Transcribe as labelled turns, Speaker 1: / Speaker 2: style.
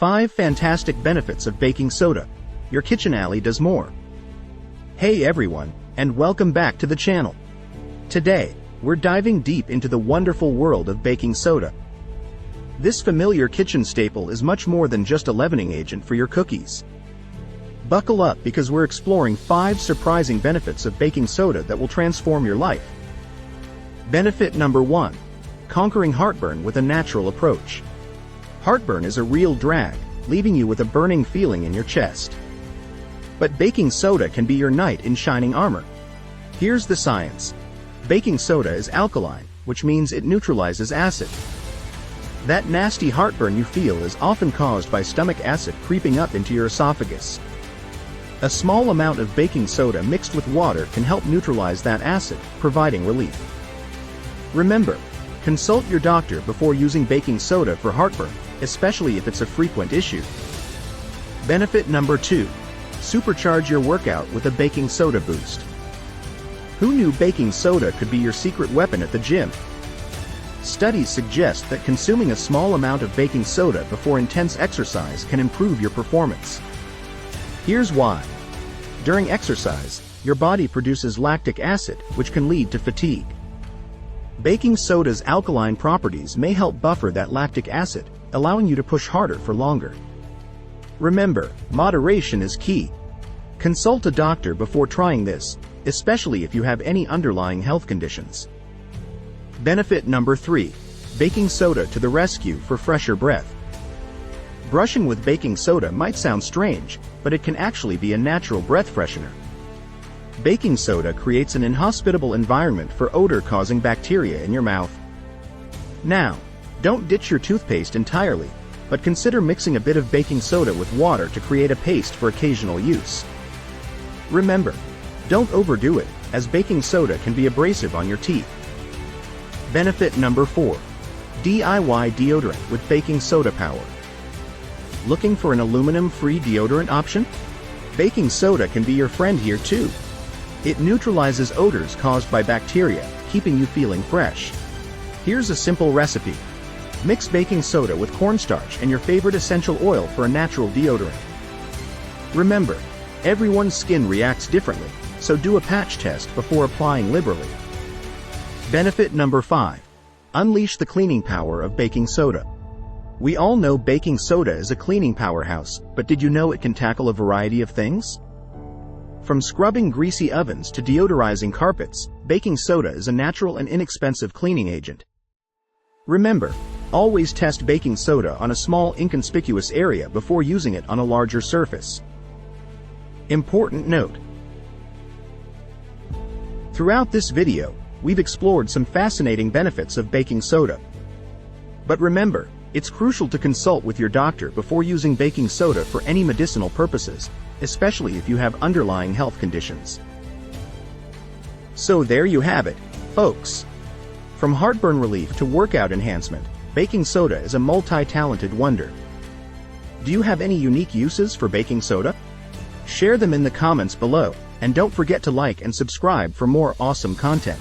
Speaker 1: 5 fantastic benefits of baking soda. Your kitchen alley does more. Hey everyone, and welcome back to the channel. Today, we're diving deep into the wonderful world of baking soda. This familiar kitchen staple is much more than just a leavening agent for your cookies. Buckle up because we're exploring 5 surprising benefits of baking soda that will transform your life. Benefit number 1. Conquering heartburn with a natural approach. Heartburn is a real drag, leaving you with a burning feeling in your chest. But baking soda can be your knight in shining armor. Here's the science. Baking soda is alkaline, which means it neutralizes acid. That nasty heartburn you feel is often caused by stomach acid creeping up into your esophagus. A small amount of baking soda mixed with water can help neutralize that acid, providing relief. Remember, consult your doctor before using baking soda for heartburn, especially if it's a frequent issue. Benefit number 2. Supercharge your workout with a baking soda boost. Who knew baking soda could be your secret weapon at the gym? Studies suggest that consuming a small amount of baking soda before intense exercise can improve your performance. Here's why. During exercise, your body produces lactic acid, which can lead to fatigue. Baking soda's alkaline properties may help buffer that lactic acid, allowing you to push harder for longer. Remember, moderation is key. Consult a doctor before trying this, especially if you have any underlying health conditions. Benefit number 3. Baking soda to the rescue for fresher breath. Brushing with baking soda might sound strange, but it can actually be a natural breath freshener. Baking soda creates an inhospitable environment for odor-causing bacteria in your mouth. Now, don't ditch your toothpaste entirely, but consider mixing a bit of baking soda with water to create a paste for occasional use. Remember, don't overdo it, as baking soda can be abrasive on your teeth. Benefit number 4. DIY deodorant with baking soda power. Looking for an aluminum-free deodorant option? Baking soda can be your friend here too. It neutralizes odors caused by bacteria, keeping you feeling fresh. Here's a simple recipe. Mix baking soda with cornstarch and your favorite essential oil for a natural deodorant. Remember, everyone's skin reacts differently, so do a patch test before applying liberally. Benefit number 5. Unleash the cleaning power of baking soda. We all know baking soda is a cleaning powerhouse, but did you know it can tackle a variety of things? From scrubbing greasy ovens to deodorizing carpets, baking soda is a natural and inexpensive cleaning agent. Remember, always test baking soda on a small inconspicuous area before using it on a larger surface. Important note. Throughout this video, we've explored some fascinating benefits of baking soda. But remember, it's crucial to consult with your doctor before using baking soda for any medicinal purposes, especially if you have underlying health conditions. So there you have it, folks. From heartburn relief to workout enhancement, baking soda is a multi-talented wonder. Do you have any unique uses for baking soda? Share them in the comments below, and don't forget to like and subscribe for more awesome content.